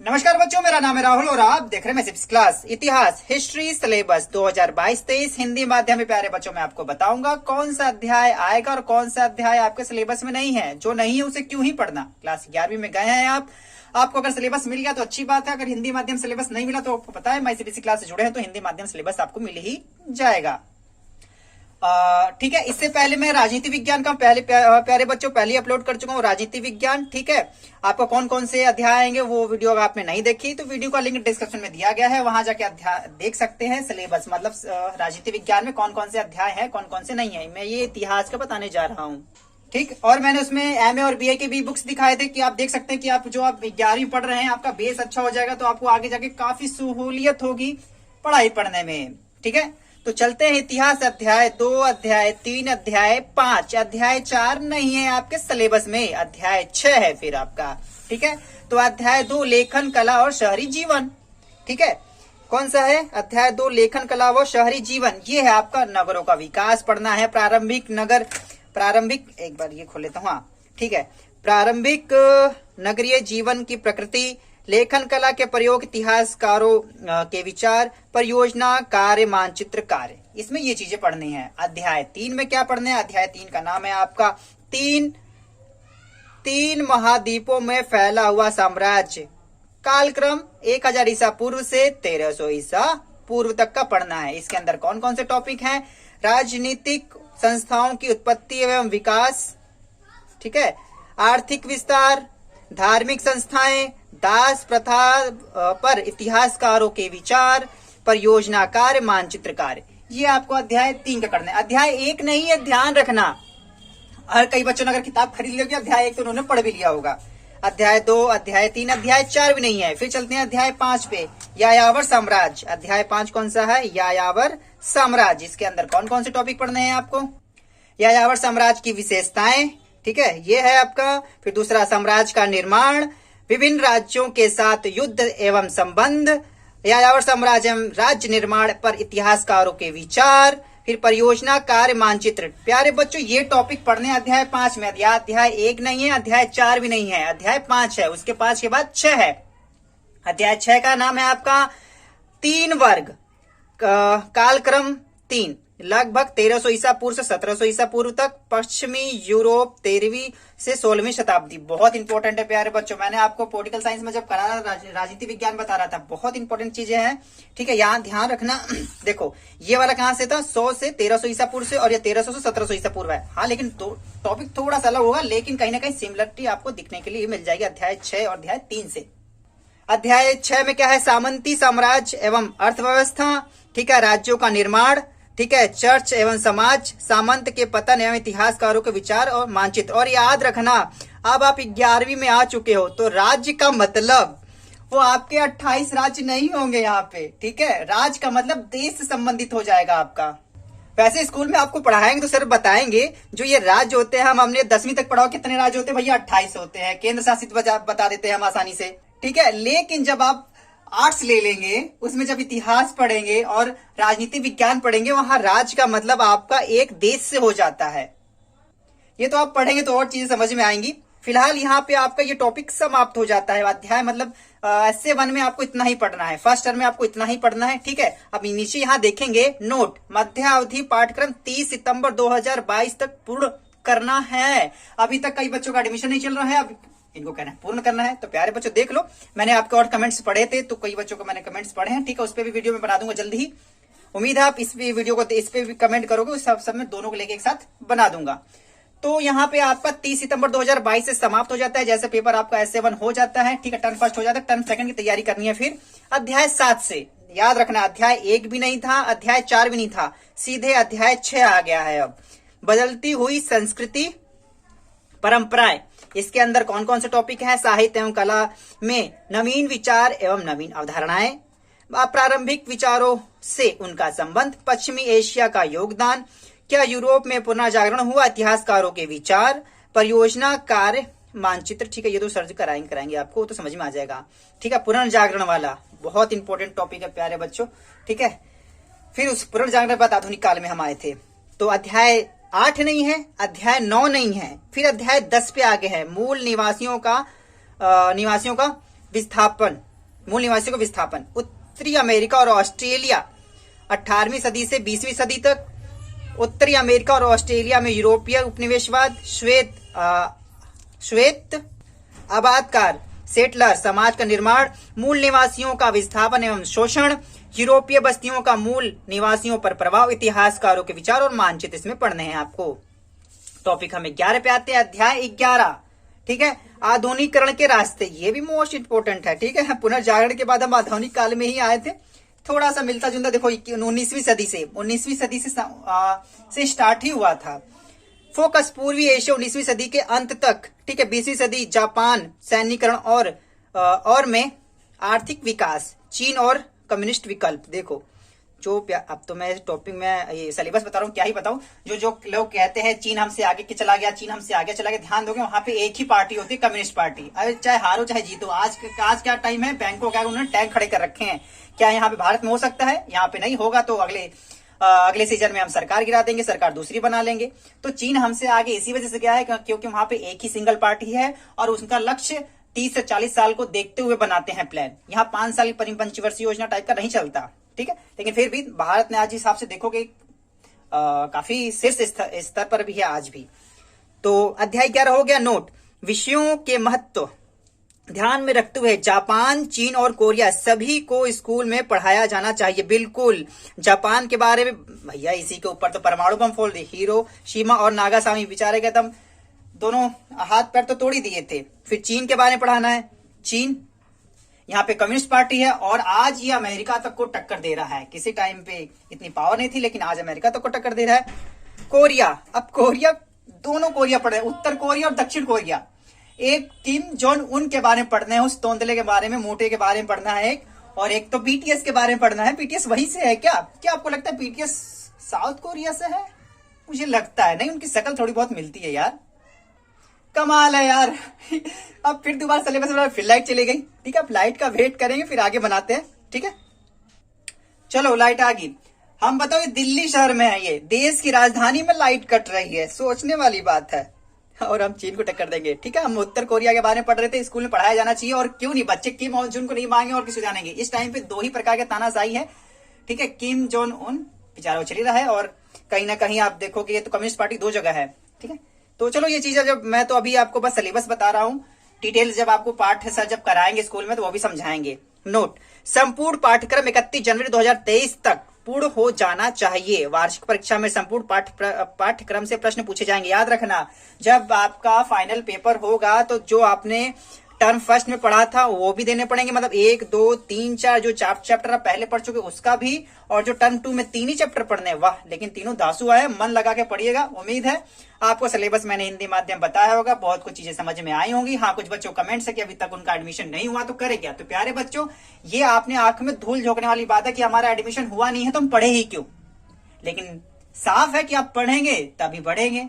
नमस्कार बच्चों, मेरा नाम है राहुल और आप देख रहे हैं सिक्स क्लास इतिहास हिस्ट्री सिलेबस 2022-23 हिंदी माध्यम में। प्यारे बच्चों, मैं आपको बताऊंगा कौन सा अध्याय आएगा और कौन सा अध्याय आपके सिलेबस में नहीं है। जो नहीं है उसे क्यों ही पढ़ना। क्लास 11वीं में गए हैं आपको अगर सिलेबस मिल गया तो अच्छी बात है। अगर हिंदी माध्यम सिलेबस नहीं मिला तो आपको पता है सीबीएसई क्लास से जुड़े हैं तो हिंदी माध्यम सिलेबस आपको मिल ही जाएगा। ठीक है। इससे पहले मैं राजनीति विज्ञान का प्यारे बच्चों पहले अपलोड कर चुका हूँ राजनीति विज्ञान। ठीक है। आपको कौन कौन से अध्याय आएंगे वो वीडियो अगर आपने नहीं देखी तो वीडियो का लिंक डिस्क्रिप्शन में दिया गया है, वहां जाके अध्याय देख सकते हैं। सिलेबस मतलब राजनीति विज्ञान में कौन कौन से अध्याय है कौन कौन से नहीं है, मैं ये इतिहास का बताने जा रहा हूँ। ठीक। और मैंने उसमें एमए और बीए के भी बुक्स दिखाए थे कि आप देख सकते हैं कि आप 11वीं पढ़ रहे हैं, आपका बेस अच्छा हो जाएगा तो आपको आगे जाके काफी सहूलियत होगी पढ़ाई पढ़ने में। ठीक है। तो चलते हैं इतिहास अध्याय 2, अध्याय 3, अध्याय 5, अध्याय 4 नहीं है आपके सिलेबस में, अध्याय 6 है फिर आपका। ठीक है। तो अध्याय 2 लेखन कला और शहरी जीवन। ठीक है। कौन सा है? अध्याय 2 लेखन कला व शहरी जीवन। ये है आपका नगरों का विकास पढ़ना है। प्रारंभिक एक बार ये खोल लेता हूँ। हाँ ठीक है। प्रारंभिक नगरीय जीवन की प्रकृति, लेखन कला के प्रयोग, इतिहासकारों के विचार, परियोजना कार्य, मानचित्र कार्य, इसमें ये चीजें पढ़नी है। अध्याय 3 में क्या पढ़ने है? अध्याय 3 का नाम है आपका तीन महाद्वीपों में फैला हुआ साम्राज्य, कालक्रम 1000 ईसा पूर्व से 1300 ईसा पूर्व तक का पढ़ना है। इसके अंदर कौन कौन से टॉपिक हैं? राजनीतिक संस्थाओं की उत्पत्ति एवं विकास, ठीक है, आर्थिक विस्तार, धार्मिक संस्थाएं, दास प्रथा पर इतिहासकारों के विचार, परियोजना कार्य, मानचित्र कार्य। ये आपको अध्याय 3 का करना है। अध्याय 1 नहीं है, ध्यान रखना। हर कई बच्चों ने अगर किताब खरीद ली होगी अध्याय 1 तो उन्होंने पढ़ भी लिया होगा। अध्याय 2, अध्याय 3, अध्याय 4 भी नहीं है। फिर चलते हैं अध्याय 5 पे, यायावर साम्राज्य। अध्याय 5 कौन सा है? यायावर साम्राज्य। इसके अंदर कौन कौन से टॉपिक पढ़ने हैं आपको? यायावर साम्राज्य की विशेषताएं, ठीक है, ये है आपका। फिर दूसरा, साम्राज्य का निर्माण, विभिन्न राज्यों के साथ युद्ध एवं संबंध, यायावर साम्राज्य एवं राज्य निर्माण पर इतिहासकारों के विचार, फिर परियोजना कार्य, मानचित्र। प्यारे बच्चों ये टॉपिक पढ़ने अध्याय 5 में। अध्याय 1 नहीं है, अध्याय 4 भी नहीं है, अध्याय 5 है। उसके 5 के बाद 6 है। अध्याय 6 का नाम है आपका 3 वर्ग, कालक्रम 3, लगभग 1300 ईसा पूर्व से 1700 ईसा पूर्व तक, पश्चिमी यूरोप 13वीं से 16वीं शताब्दी। बहुत इंपॉर्टेंट है प्यारे बच्चों। मैंने आपको पॉलिटिकल साइंस में जब करा राजनीति विज्ञान बता रहा था, बहुत इंपॉर्टेंट चीजें हैं। ठीक है, यहाँ ध्यान रखना। देखो ये वाला कहाँ से था? 100 से 1300 ईसा पूर्व से, और ये 1300 से 1700 ईसा पूर्व है। हाँ, लेकिन टॉपिक थोड़ा सा अलग होगा, लेकिन कहीं ना कहीं सिमिलरिटी आपको दिखने के लिए मिल जाएगी अध्याय 6 और अध्याय 3 से। अध्याय 6 में क्या है? सामंती साम्राज्य एवं अर्थव्यवस्था, ठीक है, राज्यों का निर्माण, ठीक है, चर्च एवं समाज, सामंत के पतन एवं इतिहासकारों के विचार और मानचित्र। और याद रखना, अब आप 11वीं में आ चुके हो तो राज्य का मतलब वो आपके 28 राज्य नहीं होंगे यहाँ पे। ठीक है, राज्य का मतलब देश से संबंधित हो जाएगा आपका। वैसे स्कूल में आपको पढ़ाएंगे तो सर बताएंगे जो ये राज्य होते हैं, हमने 10वीं तक पढ़ाओ कितने राज्य होते हैं भैया? 28 होते हैं। केंद्र शासित बता देते हैं हम आसानी से। ठीक है, लेकिन जब आप आर्ट्स ले लेंगे, उसमें जब इतिहास पढ़ेंगे और राजनीति विज्ञान पढ़ेंगे, वहां राज्य का मतलब आपका एक देश से हो जाता है। ये तो आप पढ़ेंगे तो और चीजें समझ में आएंगी। फिलहाल यहाँ पे आपका ये टॉपिक समाप्त हो जाता है। अध्याय मतलब एसए 1 में आपको इतना ही पढ़ना है, फर्स्ट टर्म में आपको इतना ही पढ़ना है। ठीक है, अब नीचे यहाँ देखेंगे नोट, मध्य अवधि पाठ्यक्रम 30 सितंबर 2022 तक पूर्ण करना है। अभी तक कई बच्चों का एडमिशन नहीं चल रहा है, अब इनको कहना है पूर्ण करना है। तो प्यारे बच्चों देख लो, मैंने आपके और कमेंट्स पढ़े थे तो कई बच्चों को मैंने कमेंट्स पढ़े हैं। ठीक है, उस पर भी वीडियो में बना दूंगा जल्दी ही। उम्मीद है आप इस वीडियो को इस पे भी कमेंट करोगे, सब में दोनों को लेके एक साथ बना दूंगा। तो यहाँ पे आपका 30 सितंबर 2022 से समाप्त हो जाता है। जैसे पेपर आपका एसए 1 हो जाता है, ठीक है, टर्म फर्स्ट हो जाता है, टर्म सेकंड की तैयारी करनी है। फिर अध्याय 7 से याद रखना, अध्याय 1 भी नहीं था, अध्याय 4 भी नहीं था, सीधे अध्याय 6 आ गया है। अब बदलती हुई संस्कृति परंपराएं, इसके अंदर कौन कौन से टॉपिक हैं? साहित्य एवं कला में नवीन विचार एवं नवीन अवधारणाएं, प्रारंभिक विचारों से उनका संबंध, पश्चिमी एशिया का योगदान, क्या यूरोप में पुनर्जागरण हुआ, इतिहासकारों के विचार, परियोजना कार्य, मानचित्र। ठीक है, ये तो सर्च कराएंगे आपको तो समझ में आ जाएगा। ठीक है, पुनर्जागरण वाला बहुत इंपॉर्टेंट टॉपिक है प्यारे बच्चों। ठीक है, फिर उस पुनर्जागरण के बाद आधुनिक काल में हम आए थे। तो अध्याय 8 नहीं है, अध्याय 9 नहीं है, फिर अध्याय 10 पे आगे है मूल निवासियों का विस्थापन, मूल निवासियों का विस्थापन। उत्तरी अमेरिका और ऑस्ट्रेलिया 18वीं सदी से 20वीं सदी तक। उत्तरी अमेरिका और ऑस्ट्रेलिया में यूरोपीय उपनिवेशवाद, श्वेत आबादकार सेटलर समाज का निर्माण, मूल निवासियों का विस्थापन एवं शोषण, यूरोपीय बस्तियों का मूल निवासियों पर प्रभाव, इतिहासकारों के विचार और मानचित्र इसमें पढ़ने हैं आपको। टॉपिक हम 11 पे आते हैं, अध्याय 11, ठीक है, आधुनिकीकरण के रास्ते। ये भी मोस्ट इंपोर्टेंट है, ठीक है। पुनर्जागरण के बाद हम आधुनिक काल में ही आए थे, थोड़ा सा मिलता जुलता। देखो 19वीं सदी से स्टार्ट ही हुआ था। फोकस पूर्वी एशिया 19वीं सदी के अंत तक, ठीक है। 20वीं सदी जापान सैन्यीकरण और में आर्थिक विकास, चीन और कम्युनिस्ट विकल्प। देखो जो अब तो मैं टॉपिक में ये सिलेबस बता रहा हूँ, क्या ही बताऊं। जो लोग कहते हैं चीन हमसे आगे के चला गया, चीन हमसे आगे चला गया, ध्यान दोगे वहां पे एक ही पार्टी होती है, कम्युनिस्ट पार्टी। अरे चाहे हारो चाहे जीतो, आज क्या टाइम है, बैंकों क्या उन्होंने टैंक खड़े कर रखे हैं। क्या यहाँ पे भारत में हो सकता है? यहाँ पे नहीं होगा। तो अगले सीजन में हम सरकार गिरा देंगे, सरकार दूसरी बना लेंगे। तो चीन हमसे आगे इसी वजह से क्या है, क्योंकि वहां पे एक ही सिंगल पार्टी है और उसका लक्ष्य 30 से 40 साल को देखते हुए बनाते हैं प्लान। यहाँ 5 साल की पंचवर्षीय योजना टाइप का नहीं चलता, ठीक है। लेकिन फिर भी भारत ने आज हिसाब से देखोगे काफी शीर्ष स्तर पर भी है आज भी। तो अध्याय 11 हो गया। नोट, विषयों के महत्व ध्यान में रखते हुए जापान, चीन और कोरिया सभी को स्कूल में पढ़ाया जाना चाहिए। बिल्कुल, जापान के बारे में भैया इसी के ऊपर तो परमाणु बम फोड़ दिए, हिरोशिमा और नागासाकी, बेचारे के दम दोनों हाथ पैर तो तोड़ ही दिए थे। फिर चीन के बारे में पढ़ाना है। चीन यहाँ पे कम्युनिस्ट पार्टी है और आज ये अमेरिका तक को टक्कर दे रहा है। किसी टाइम पे इतनी पावर नहीं थी, लेकिन आज अमेरिका तक को टक्कर दे रहा है। कोरिया, अब कोरिया, दोनों कोरिया पढ़ रहे हैं, उत्तर कोरिया और दक्षिण कोरिया। एक किम जोंग उन के बारे में पढ़ना है, उस तोंदले के बारे में, मोटे के बारे में पढ़ना है एक, और एक तो बीटीएस के बारे में पढ़ना है। बीटीएस वहीं से है क्या? क्या आपको लगता है बीटीएस साउथ कोरिया से है? मुझे लगता है नहीं, उनकी शक्ल थोड़ी बहुत मिलती है यार। कमाल है यार। अब फिर दोबारा सिलेबस में फिर लाइट चली गई, ठीक है। अब लाइट का वेट करेंगे, फिर आगे बनाते हैं, ठीक है। चलो लाइट आ गई। हम बताओ, ये दिल्ली शहर में है, ये देश की राजधानी में लाइट कट रही है, सोचने वाली बात है। और हम चीन को टक्कर देंगे, ठीक है। हम उत्तर कोरिया के बारे में पढ़ रहे थे, स्कूल में पढ़ाया जाना चाहिए। और क्यों नहीं, बच्चे किम जोंग उन को नहीं मांगे और किसी जानेंगे। इस टाइम पे 2 ही प्रकार के तानाशाही है, ठीक है। किम जोंग उन बेचारा चली रहा है, और कहीं ना कहीं आप देखोगे ये तो कम्युनिस्ट पार्टी 2 जगह है, ठीक है। तो चलो ये चीजें जब मैं तो अभी आपको बस सिलेबस बता रहा हूँ, डिटेल जब आपको पाठ सर जब कराएंगे स्कूल में तो वो भी समझाएंगे। नोट, संपूर्ण पाठ्यक्रम 31 जनवरी 2023 तक पूर्ण हो जाना चाहिए। वार्षिक परीक्षा में संपूर्ण पाठ्यक्रम से प्रश्न पूछे जाएंगे। याद रखना, जब आपका फाइनल पेपर होगा तो जो आपने टर्म फर्स्ट में पढ़ा था वो भी देने पड़ेंगे, मतलब 1, 2, 3, 4 जो चैप्टर आप पहले पढ़ चुके उसका भी, और जो टर्म 2 में 3 ही चैप्टर पढ़ने। वाह, लेकिन तीनों दासू आए, मन लगा के पढ़िएगा। उम्मीद है आपको सिलेबस मैंने हिंदी माध्यम बताया होगा, बहुत कुछ चीजें समझ में आई होंगी। हाँ, कुछ बच्चों कमेंट से कि अभी तक उनका एडमिशन नहीं हुआ तो करे क्या। तो प्यारे बच्चों, ये आपने आंख में धूल झोंकने वाली बात है कि हमारा एडमिशन हुआ नहीं है तो हम पढ़े ही क्यों। लेकिन साफ है कि आप पढ़ेंगे तभी बढ़ेंगे,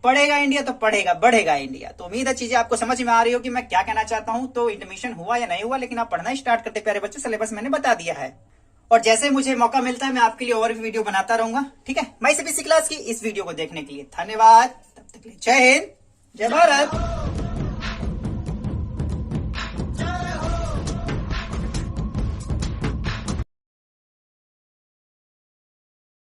पढ़ेगा इंडिया तो पढ़ेगा बढ़ेगा इंडिया। तो उम्मीद है चीजें आपको समझ में आ रही हो कि मैं क्या कहना चाहता हूं। तो एडमिशन हुआ या नहीं हुआ, लेकिन आप पढ़ना स्टार्ट करते प्यारे बच्चों, सिलेबस मैंने बता दिया है। और जैसे मुझे मौका मिलता है मैं आपके लिए और भी वीडियो बनाता रहूंगा, ठीक है। मैं CBSE क्लास की इस वीडियो को देखने के लिए धन्यवाद। तब तक के लिए जय हिंद, जय भारत।